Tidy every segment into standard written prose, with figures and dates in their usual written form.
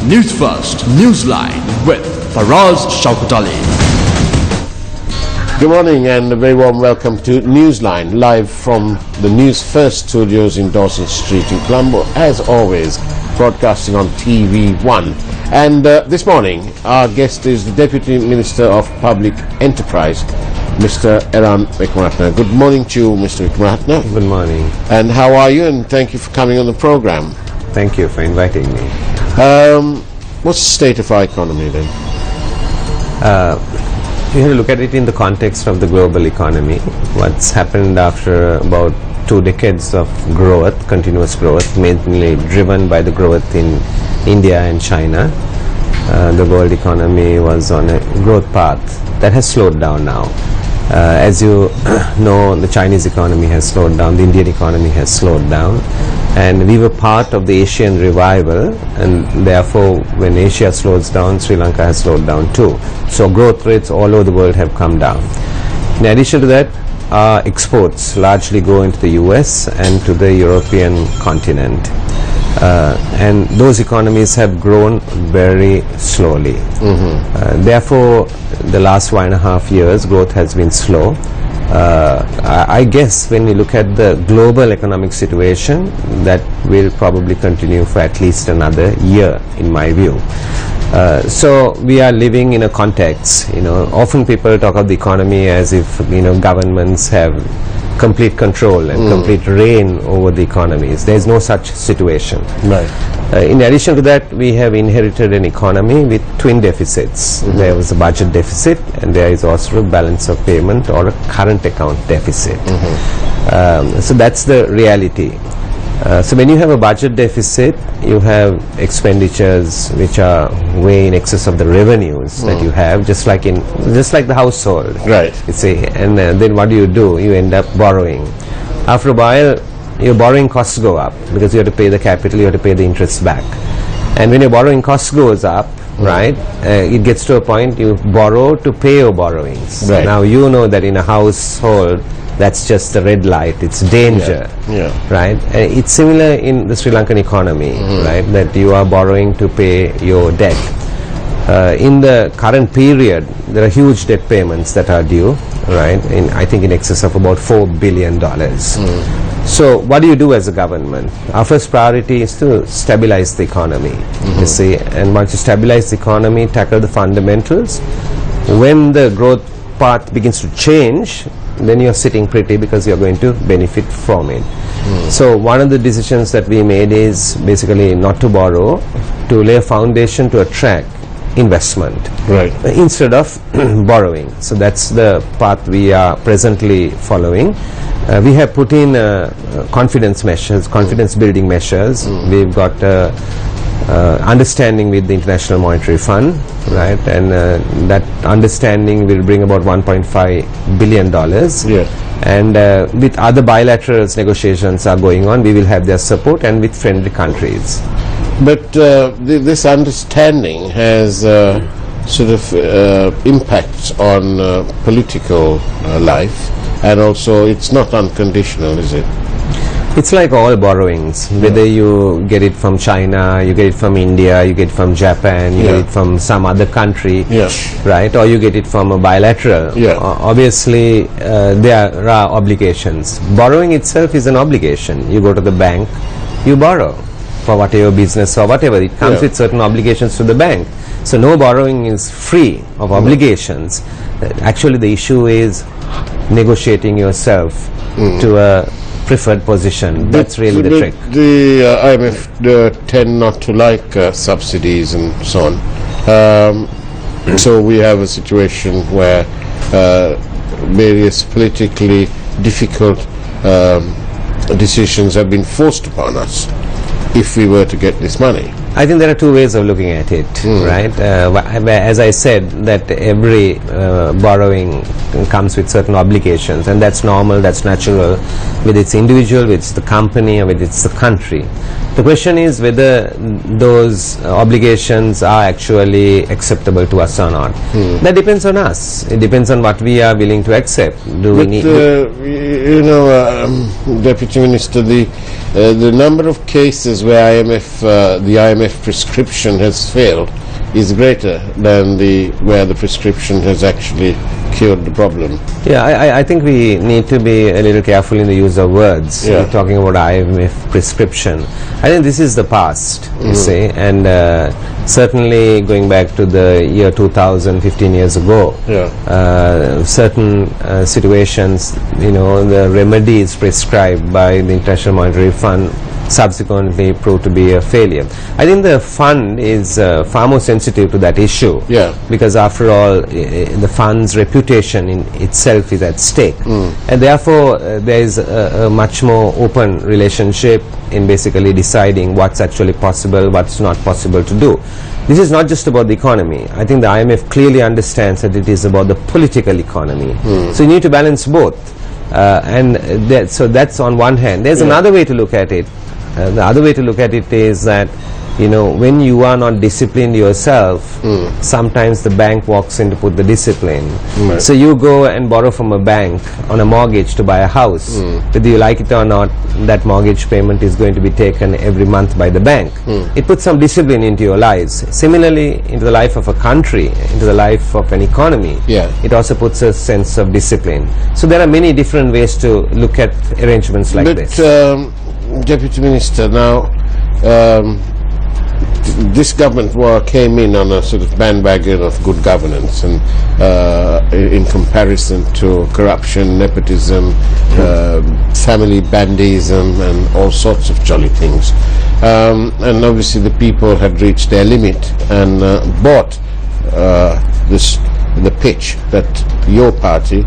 Newsfirst Newsline with Faraz Shaukat Ali. Good morning and a very warm welcome to Newsline, live from the Newsfirst studios in Dawson Street in Colombo, as always, broadcasting on TV1. And this morning, our guest is the Deputy Minister of Public Enterprise, Mr. Eran Wickramaratne. Good morning to you, Mr. Wickramaratne. Good morning. And how are you? And thank you for coming on the program. Thank you for inviting me. What's the state of our economy then? You have to look at it in the context of the global economy. What's happened after about 2 decades of growth, continuous growth, mainly driven by the growth in India and China. The world economy was on a growth path that has slowed down now. As you know, the Chinese economy has slowed down, the Indian economy has slowed down, and we were part of the Asian revival, and therefore when Asia slows down, Sri Lanka has slowed down too. So growth rates all over the world have come down. In addition to that, our exports largely go into the US and to the European continent. And those economies have grown very slowly. Therefore, the last 1.5 years, growth has been slow. I guess when we look at the global economic situation, that will probably continue for at least another year, in my view. So we are living in a context, often people talk of the economy as if, governments have complete control and complete reign over the economies. There is no such situation. Right. In addition to that, we have inherited an economy with twin deficits. There was a budget deficit and there is also a balance of payment or a current account deficit. So that's the reality. So when you have a budget deficit, you have expenditures which are way in excess of the revenues that you have, just like the household. Right. You see, and then what do? You end up borrowing. After a while, your borrowing costs go up because you have to pay the capital, you have to pay the interest back. And when your borrowing costs goes up, right, it gets to a point you borrow to pay your borrowings. Right. Now you know that in a household, that's just the red light, it's danger, right? It's similar in the Sri Lankan economy, right, that you are borrowing to pay your debt. In the current period, there are huge debt payments that are due, right, I think in excess of about $4 billion. So what do you do as a government? Our first priority is to stabilize the economy, you see, and once you stabilize the economy, tackle the fundamentals. When the growth path begins to change, then you're sitting pretty because you're going to benefit from it. So one of the decisions that we made is basically not to borrow, to lay a foundation to attract investment, right, instead of borrowing. So that's the path we are presently following. We have put in confidence measures, confidence building measures. We've got understanding with the International Monetary Fund, right, and that understanding will bring about $1.5 billion. And with other bilateral negotiations are going on, we will have their support, and with friendly countries. But this understanding has sort of impacts on political life, and also it's not unconditional, is it? It's like all borrowings, whether you get it from China, you get it from India, you get it from Japan, you get it from some other country, right, or you get it from a bilateral. Obviously, there are obligations. Borrowing itself is an obligation. You go to the bank, you borrow for whatever business or whatever. It comes with certain obligations to the bank. So no borrowing is free of obligations. Actually, the issue is negotiating yourself to a preferred position. That's really the trick. The IMF tend not to like subsidies and so on. So we have a situation where various politically difficult decisions have been forced upon us if we were to get this money. I think there are two ways of looking at it, right? As I said, that every borrowing comes with certain obligations, and that's normal, that's natural, whether it's individual, whether it's the company, or whether it's the country. The question is whether those obligations are actually acceptable to us or not. That depends on us. It depends on what we are willing to accept. Deputy Minister, the number of cases where the IMF prescription has failed is greater than where the prescription has actually cured the problem. Yeah, I think we need to be a little careful in the use of words. Yeah. We're talking about IMF prescription. I think this is the past, you see, and certainly going back to the year 2000, 15 years ago, certain situations, the remedies prescribed by the International Monetary Fund subsequently proved to be a failure. I think the fund is far more sensitive to that issue, because after all the fund's reputation in itself is at stake, and therefore there is a much more open relationship in basically deciding what's actually possible, what's not possible to do. This is not just about the economy. I think the IMF clearly understands that it is about the political economy. So you need to balance both, so that's on one hand. There's another way to look at it. The other way to look at it is that, when you are not disciplined yourself, sometimes the bank walks in to put the discipline. So you go and borrow from a bank on a mortgage to buy a house. Whether you like it or not, that mortgage payment is going to be taken every month by the bank. It puts some discipline into your lives. Similarly, into the life of a country, into the life of an economy, it also puts a sense of discipline. So there are many different ways to look at arrangements like this. Deputy Minister, now this government came in on a sort of bandwagon of good governance, and in comparison to corruption, nepotism, family bandyism, and all sorts of jolly things. And obviously the people had reached their limit and bought the pitch that your party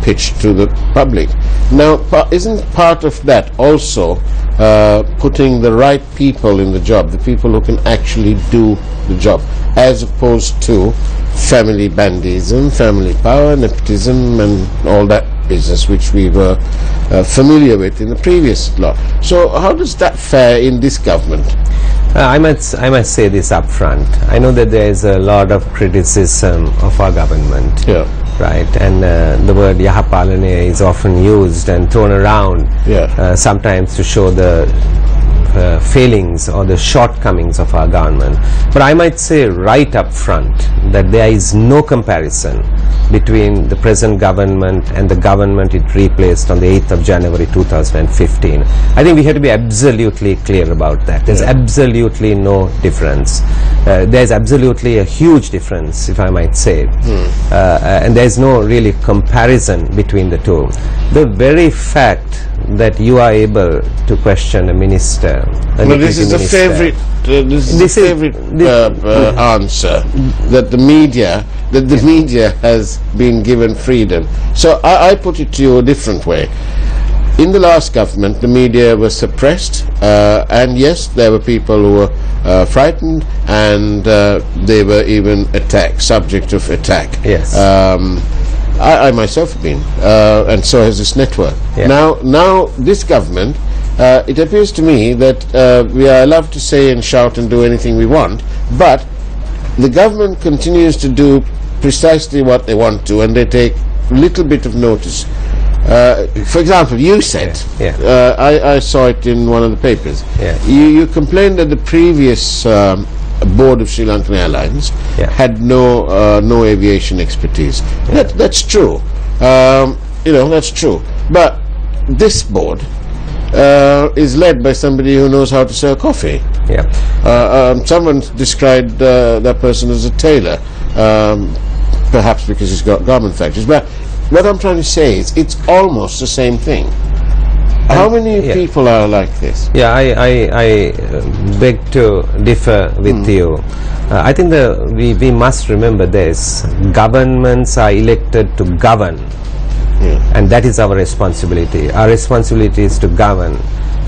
pitched to the public. Now, isn't part of that also putting the right people in the job, the people who can actually do the job, as opposed to family bandyism, family power, nepotism, and all that business which we were familiar with in the previous law? So how does that fare in this government? I must say this up front. I know that there is a lot of criticism of our government, right? And the word Yahapalane is often used and thrown around, sometimes to show the failings or the shortcomings of our government. But I might say right up front that there is no comparison between the present government and the government it replaced on the 8th of January 2015. I think we have to be absolutely clear about that. There's absolutely no difference. There's absolutely a huge difference, if I might say. And there's no really comparison between the two. The very fact that you are able to question a minister, this is a favorite answer, that the media has been given freedom. So I put it to you a different way. In the last government, the media was suppressed, and yes, there were people who were frightened, and they were even subject of attack. Yes. I myself have been, and so has this network. Now this government, it appears to me that we are allowed to say and shout and do anything we want, but the government continues to do precisely what they want to, and they take a little bit of notice. For example, you said, I saw it in one of the papers, you complained that the previous board of Sri Lankan Airlines had no aviation expertise. That's true. That's true. But this board is led by somebody who knows how to sell coffee. Someone described that person as a tailor, perhaps because he's got garment factories. But what I'm trying to say is it's almost the same thing. How many people are like this? I beg to differ with you. I think we must remember this. Governments are elected to govern, and that is our responsibility. Our responsibility is to govern.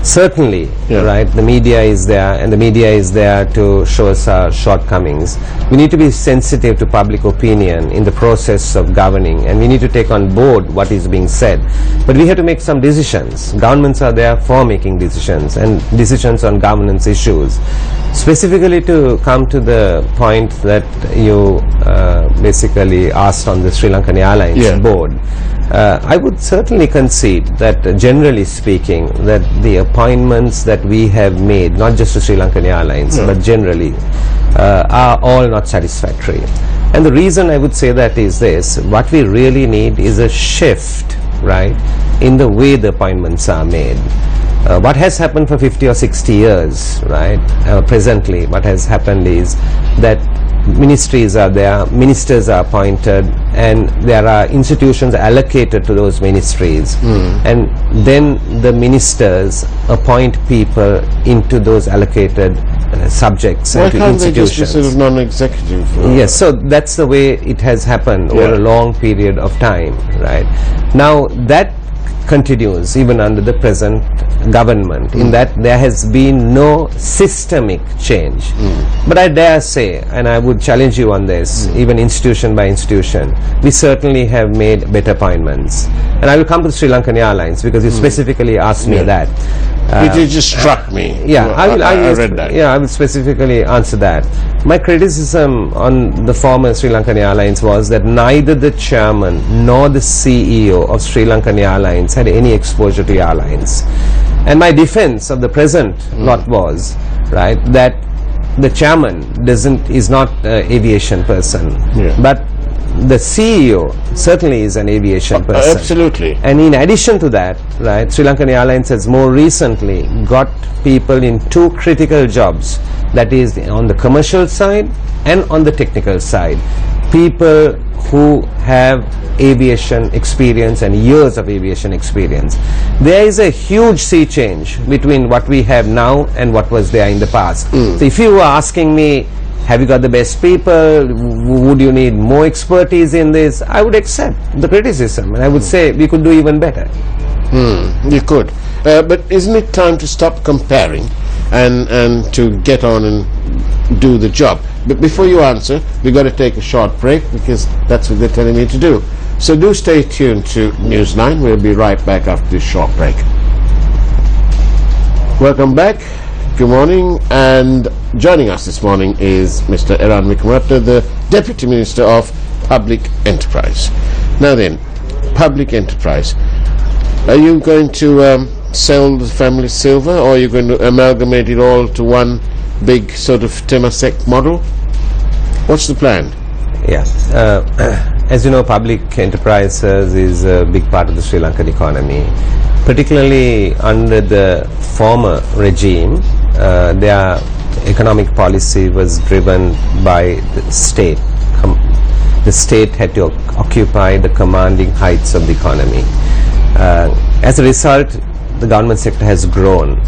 Certainly, Yeah. right, the media is there, and the media is there to show us our shortcomings. We need to be sensitive to public opinion in the process of governing, and we need to take on board what is being said. But we have to make some decisions. Governments are there for making decisions, and decisions on governance issues. Specifically, to come to the point that you basically asked on the Sri Lankan Airlines Yeah. board, I would certainly concede that, generally speaking, that the appointments that we have made, not just to Sri Lankan Airlines, but generally, are all not satisfactory. And the reason I would say that is this: what we really need is a shift, right, in the way the appointments are made. What has happened for 50 or 60 years, right, presently, what has happened is that ministries are there, ministers are appointed, and there are institutions allocated to those ministries, and then the ministers appoint people into those allocated subjects Why and to can't they just be institutions. sort of non-executive? Yes, so that's the way it has happened over a long period of time, right? Now that continues even under the present government, in that there has been no systemic change. But I dare say, and I would challenge you on this, even institution by institution, we certainly have made better appointments. And I will come to Sri Lankan Airlines because you specifically asked me that. It just struck me. Yeah, I read that. Yeah, I will specifically answer that. My criticism on the former Sri Lankan Airlines was that neither the chairman nor the CEO of Sri Lankan Airlines had any exposure to airlines. And my defense of the present lot was, right, that the chairman is not an aviation person, but the CEO certainly is an aviation person. Absolutely. And in addition to that, right, Sri Lankan Airlines has more recently got people in two critical jobs, that is on the commercial side and on the technical side. People who have aviation experience and years of aviation experience. There is a huge sea change between what we have now and what was there in the past. So if you were asking me, have you got the best people, would you need more expertise in this, I would accept the criticism and I would say we could do even better. You could. But isn't it time to stop comparing and to get on and do the job? But before you answer, we've got to take a short break because that's what they're telling me to do. So do stay tuned to Newsline. We'll be right back after this short break. Welcome back. Good morning. And joining us this morning is Mr. Eran Wickramaratne, the Deputy Minister of Public Enterprise. Now then, public enterprise. Are you going to sell the family silver, or are you going to amalgamate it all to one big sort of Temasek model? What's the plan? Yeah. As you know, public enterprises is a big part of the Sri Lankan economy. Particularly under the former regime, their economic policy was driven by the state. The state had to occupy the commanding heights of the economy. As a result, the government sector has grown,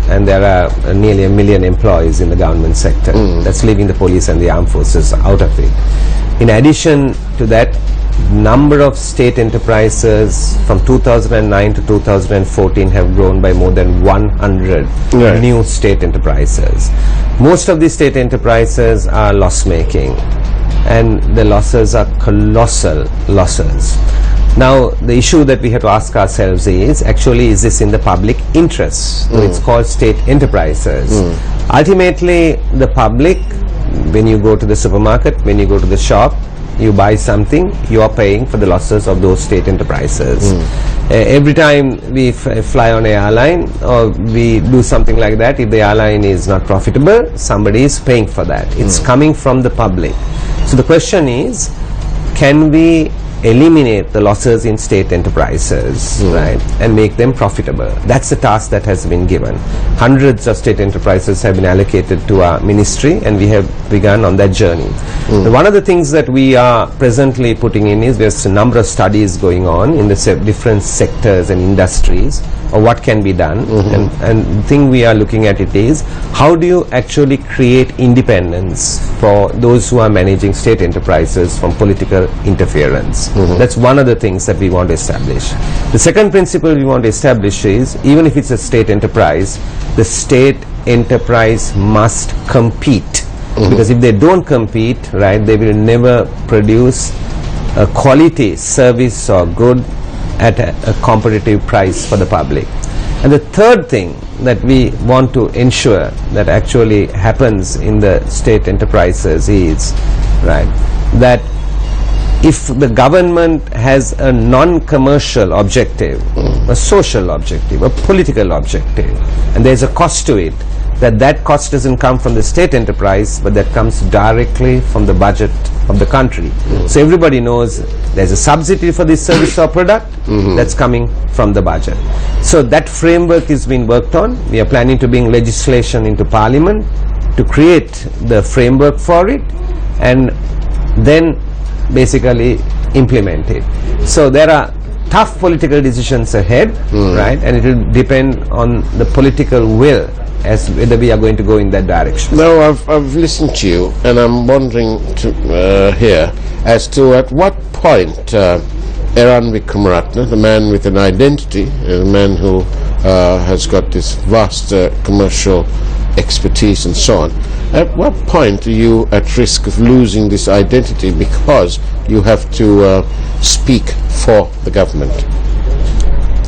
and there are nearly 1 million employees in the government sector. That's leaving the police and the armed forces out of it. In addition to that, number of state enterprises from 2009 to 2014 have grown by more than 100 new state enterprises. Most of these state enterprises are loss-making, and the losses are colossal losses. Now, the issue that we have to ask ourselves is, actually, is this in the public interest? So it's called state enterprises. Ultimately, the public, when you go to the supermarket, when you go to the shop, you buy something, you are paying for the losses of those state enterprises. Every time we fly on an airline or we do something like that, if the airline is not profitable, somebody is paying for that. It's coming from the public. So the question is, can we eliminate the losses in state enterprises, right, and make them profitable? That's the task that has been given. Hundreds of state enterprises have been allocated to our ministry, and we have begun on that journey. One of the things that we are presently putting in is there's a number of studies going on in the different sectors and industries or what can be done, and the thing we are looking at it is how do you actually create independence for those who are managing state enterprises from political interference. That's one of the things that we want to establish. The second principle we want to establish is, even if it's a state enterprise, the state enterprise must compete, because if they don't compete, right, they will never produce a quality service or good at a competitive price for the public. And the third thing that we want to ensure that actually happens in the state enterprises is, right, that if the government has a non-commercial objective, a social objective, a political objective, and there's a cost to it, that cost doesn't come from the state enterprise, but that comes directly from the budget of the country. So everybody knows there's a subsidy for this service or product that's coming from the budget. So that framework is being worked on. We are planning to bring legislation into Parliament to create the framework for it and then basically implement it. So there are tough political decisions ahead, right, and it will depend on the political will as whether we are going to go in that direction. Now, I've listened to you, and I'm wondering here as to at what point Eran Wickramaratne, the man with an identity, the man who has got this vast commercial expertise and so on, at what point are you at risk of losing this identity because you have to speak for the government?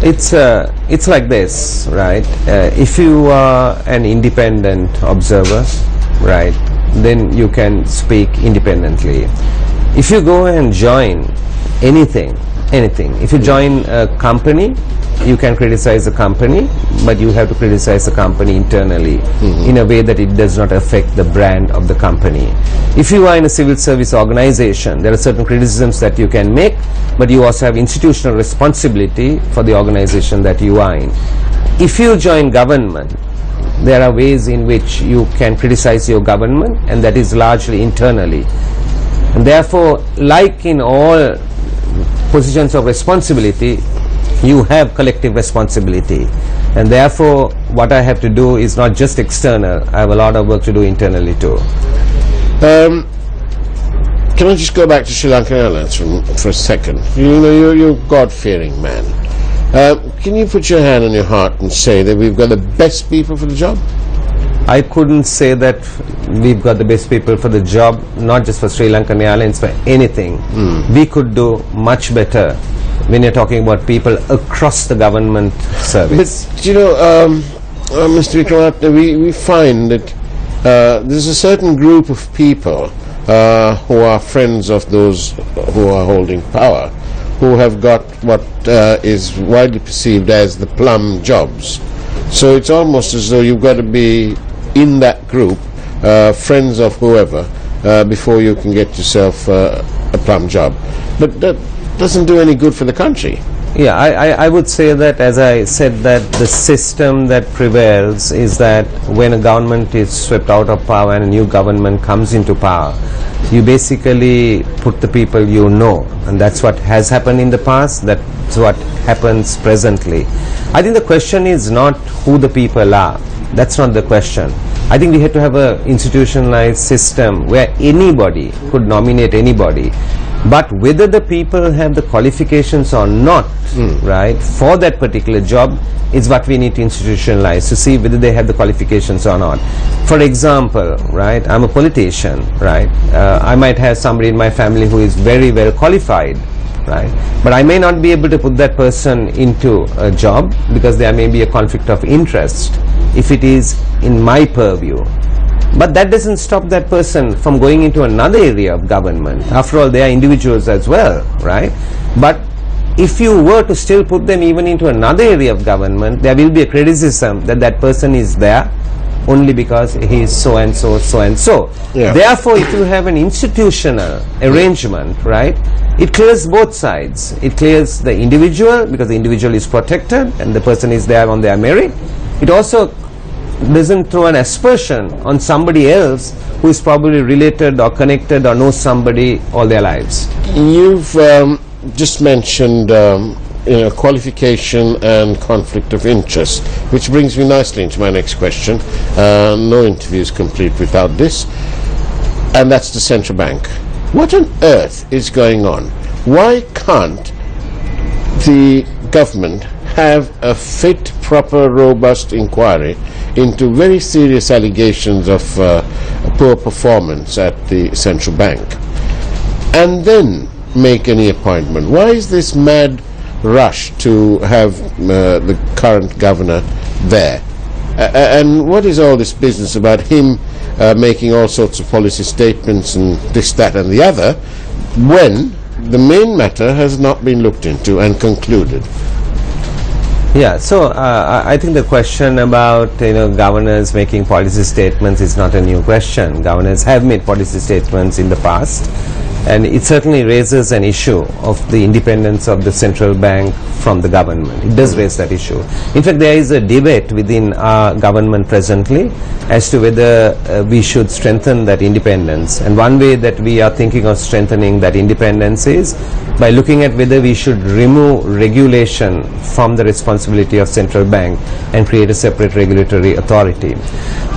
It's like this, right? If you are an independent observer, right, then you can speak independently. If you go and join anything, if you join a company, you can criticize the company, but you have to criticize the company internally in a way that it does not affect the brand of the company. If you are in a civil service organization, there are certain criticisms that you can make, but you also have institutional responsibility for the organization that you are in. If you join government, there are ways in which you can criticize your government, and that is largely internally. And therefore, like in all positions of responsibility, you have collective responsibility, and therefore what I have to do is not just external, I have a lot of work to do internally too. Can I just go back to Sri Lanka Airlines for a second? You know, you're a God-fearing man. Can you put your hand on your heart and say that we've got the best people for the job? I couldn't say that we've got the best people for the job, not just for Sri Lankan Airlines, for anything. We could do much better when you're talking about people across the government service. But, you know, Mr. Wickramaratne, we find that there's a certain group of people who are friends of those who are holding power, who have got what is widely perceived as the plum jobs. So it's almost as though you've got to be in that group, friends of whoever, before you can get yourself a plum job. But that doesn't do any good for the country. Yeah, I would say that, as I said, that the system that prevails is that when a government is swept out of power and a new government comes into power, you basically put the people you know, and that's what has happened in the past, that's what happens presently. I think the question is not who the people are. That's not the question. I think we have to have an institutionalized system where anybody could nominate anybody, but whether the people have the qualifications or not, right, for that particular job is what we need to institutionalize, to see whether they have the qualifications or not. For example, right, I'm a politician, right, I might have somebody in my family who is very well qualified, right, but I may not be able to put that person into a job because there may be a conflict of interest if it is in my purview. But that doesn't stop that person from going into another area of government. After all, they are individuals as well, right? But if you were to still put them even into another area of government, there will be a criticism that that person is there only because he is so and so, so and so. Yeah. Therefore, if you have an institutional arrangement, right, it clears both sides. It clears the individual because the individual is protected and the person is there on their merit. It also doesn't throw an aspersion on somebody else who is probably related or connected or knows somebody all their lives. You've just mentioned qualification and conflict of interest, which brings me nicely into my next question. No interview is complete without this, and that's the central bank. What on earth is going on? Why can't the government have a fit, proper, robust inquiry into very serious allegations of poor performance at the central bank, and then make any appointment? Why is this mad rush to have the current governor there? And what is all this business about him making all sorts of policy statements and this, that and the other, when the main matter has not been looked into and concluded? Yeah, so I think the question about governors making policy statements is not a new question. Governors have made policy statements in the past, and it certainly raises an issue of the independence of the central bank from the government. It does raise that issue. In fact, there is a debate within our government presently as to whether we should strengthen that independence. And one way that we are thinking of strengthening that independence is by looking at whether we should remove regulation from the responsibility of central bank and create a separate regulatory authority.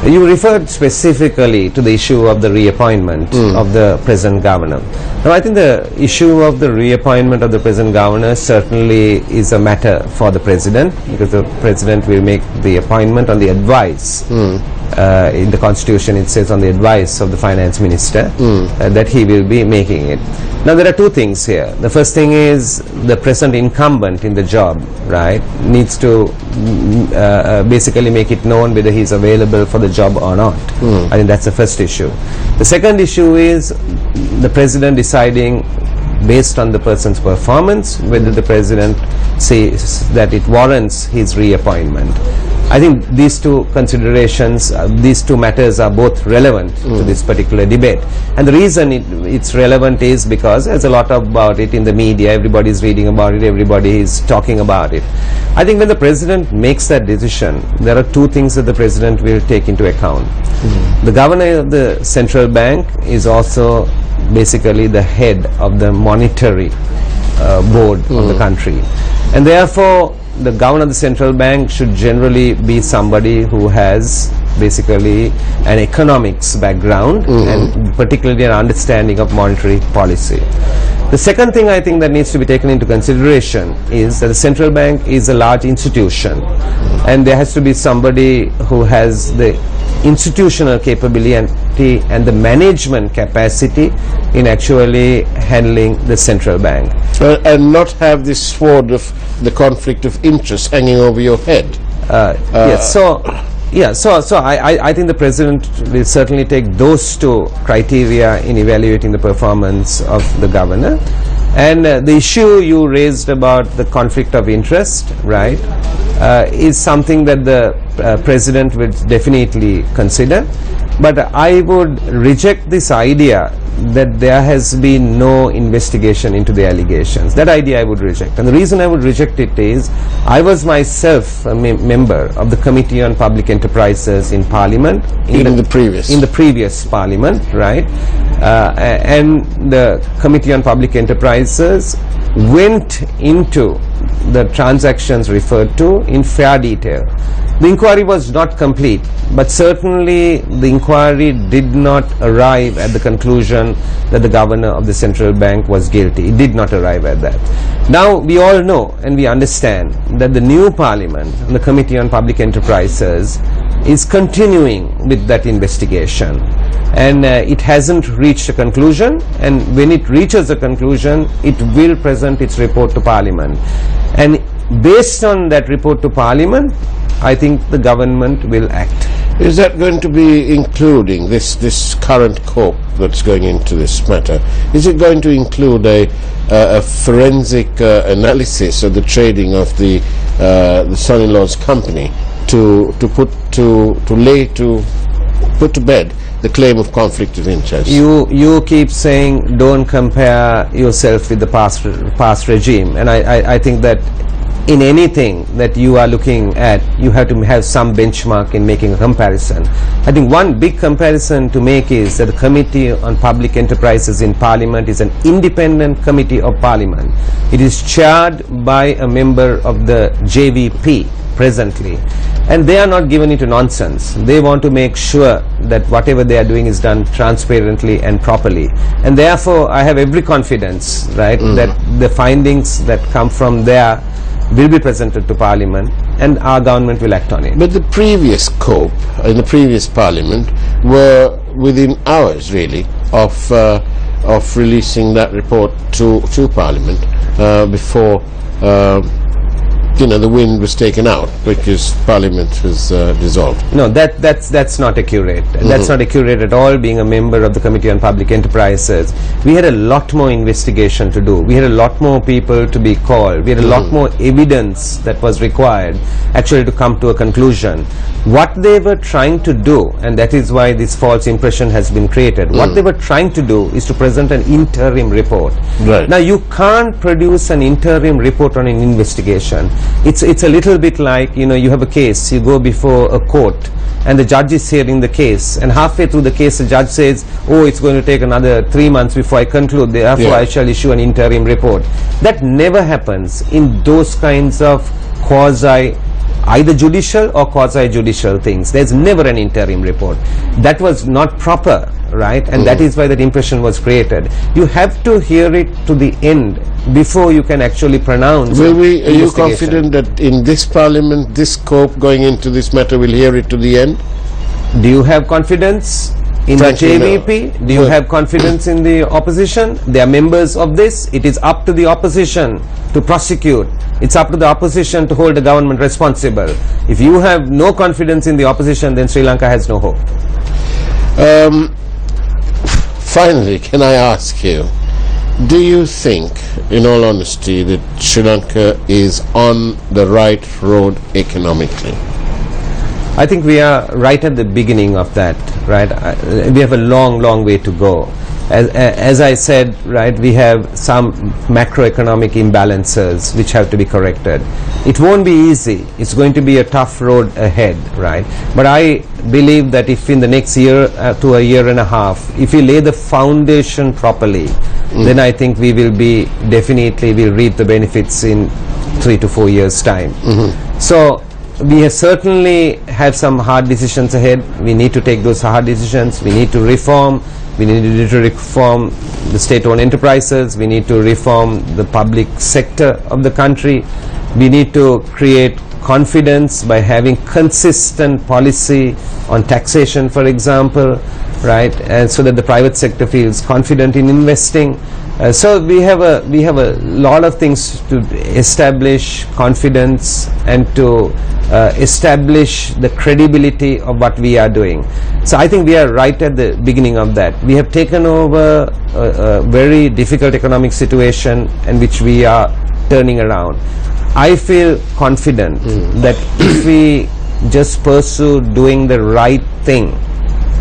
You referred specifically to the issue of the reappointment of the present governor. Now, I think the issue of the reappointment of the present governor certainly is a matter for the president, because the president will make the appointment on the advice. In the constitution it says on the advice of the finance minister that he will be making it. Now, there are two things here. The first thing is the present incumbent in the job, right, needs to basically make it known whether he is available for the job or not. I think that's the first issue. The second issue is the president deciding based on the person's performance whether the president says that it warrants his reappointment. I think these two considerations, these two matters are both relevant to this particular debate. And the reason it's relevant is because there's a lot about it in the media, everybody is reading about it, everybody is talking about it. I think when the president makes that decision, there are two things that the president will take into account. The governor of the central bank is also basically the head of the monetary board of the country, and therefore the governor of the central bank should generally be somebody who has basically an economics background and particularly an understanding of monetary policy. The second thing I think that needs to be taken into consideration is that the central bank is a large institution, and there has to be somebody who has the institutional capability and the management capacity in actually handling the central bank. And not have this sword of the conflict of interest hanging over your head. Yes, so I think the president will certainly take those two criteria in evaluating the performance of the governor. And the issue you raised about the conflict of interest, right, is something that the president would definitely consider. But I would reject this idea that there has been no investigation into the allegations. That idea I would reject. And the reason I would reject it is I was myself a member of the Committee on Public Enterprises in Parliament. In the previous Parliament, right? And the Committee on Public Enterprises went into the transactions referred to in fair detail. The inquiry was not complete, but certainly the inquiry did not arrive at the conclusion that the governor of the central bank was guilty. It did not arrive at that. Now, we all know and we understand that the new parliament, the Committee on Public Enterprises, is continuing with that investigation, and it hasn't reached a conclusion, and when it reaches a conclusion, it will present its report to Parliament. And based on that report to Parliament, I think the government will act. Is that going to be including this current court that's going into this matter? Is it going to include a forensic analysis of the trading of the son-in-law's company to put to bed the claim of conflict of interest? You keep saying don't compare yourself with the past regime, and I think that in anything that you are looking at, you have to have some benchmark in making a comparison. I think one big comparison to make is that the Committee on Public Enterprises in Parliament is an independent committee of Parliament. It is chaired by a member of the JVP presently, and they are not given into nonsense. They want to make sure that whatever they are doing is done transparently and properly, and therefore I have every confidence, right, that the findings that come from there will be presented to Parliament and our government will act on it. But the previous COPE in the previous Parliament were within hours, really, of releasing that report to Parliament before the wind was taken out because Parliament was dissolved. No, that's not accurate. That's not accurate at all. Being a member of the Committee on Public Enterprises, we had a lot more investigation to do. We had a lot more people to be called. We had a lot more evidence that was required actually to come to a conclusion. What they were trying to do, and that is why this false impression has been created, what they were trying to do is to present an interim report. Right. Now you can't produce an interim report on an investigation. It's a little bit like, you have a case, you go before a court and the judge is hearing the case, and halfway through the case the judge says, oh, it's going to take another 3 months before I conclude, therefore I shall issue an interim report. That never happens in those kinds of either judicial or quasi-judicial things. There's never an interim report. That was not proper, right? And that is why that impression was created. You have to hear it to the end before you can actually pronounce. Are you confident that in this Parliament, this COPE going into this matter will hear it to the end? Do you have confidence in the JVP? Do you have confidence in the opposition? They are members of this. It is up to the opposition to prosecute. It's up to the opposition to hold the government responsible. If you have no confidence in the opposition, then Sri Lanka has no hope. Finally, can I ask you, do you think, in all honesty, that Sri Lanka is on the right road economically? I think we are right at the beginning of that, right? We have a long way to go. As I said, right, we have some macroeconomic imbalances which have to be corrected. It won't be easy. It's going to be a tough road ahead, right? But I believe that if in the next year to a year and a half, if we lay the foundation properly, then I think we will definitely reap the benefits in 3 to 4 years' time. So we certainly have some hard decisions ahead. We need to take those hard decisions. We need to reform. We need to reform the state-owned enterprises. We need to reform the public sector of the country. We need to create confidence by having consistent policy on taxation, for example, right? And so that the private sector feels confident in investing. So we have a lot of things to establish confidence and to establish the credibility of what we are doing. So I think we are right at the beginning of that. We have taken over a very difficult economic situation in which we are turning around. I feel confident that if we just pursue doing the right thing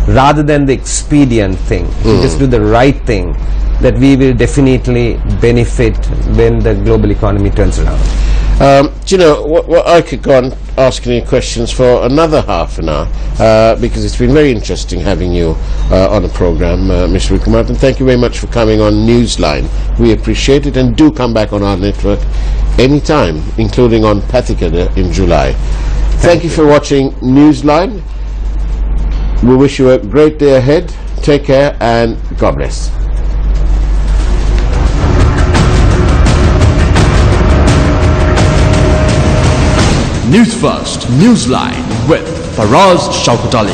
rather than the expedient thing, we just do the right thing, that we will definitely benefit when the global economy turns around. I could go on asking you questions for another half an hour because it's been very interesting having you on the program, Mr. Wickramath, and thank you very much for coming on Newsline. We appreciate it, and do come back on our network anytime, including on Pathika in July. Thank you for watching Newsline. We wish you a great day ahead. Take care and God bless. Newsfirst Newsline with Faraz Shaukat Ali.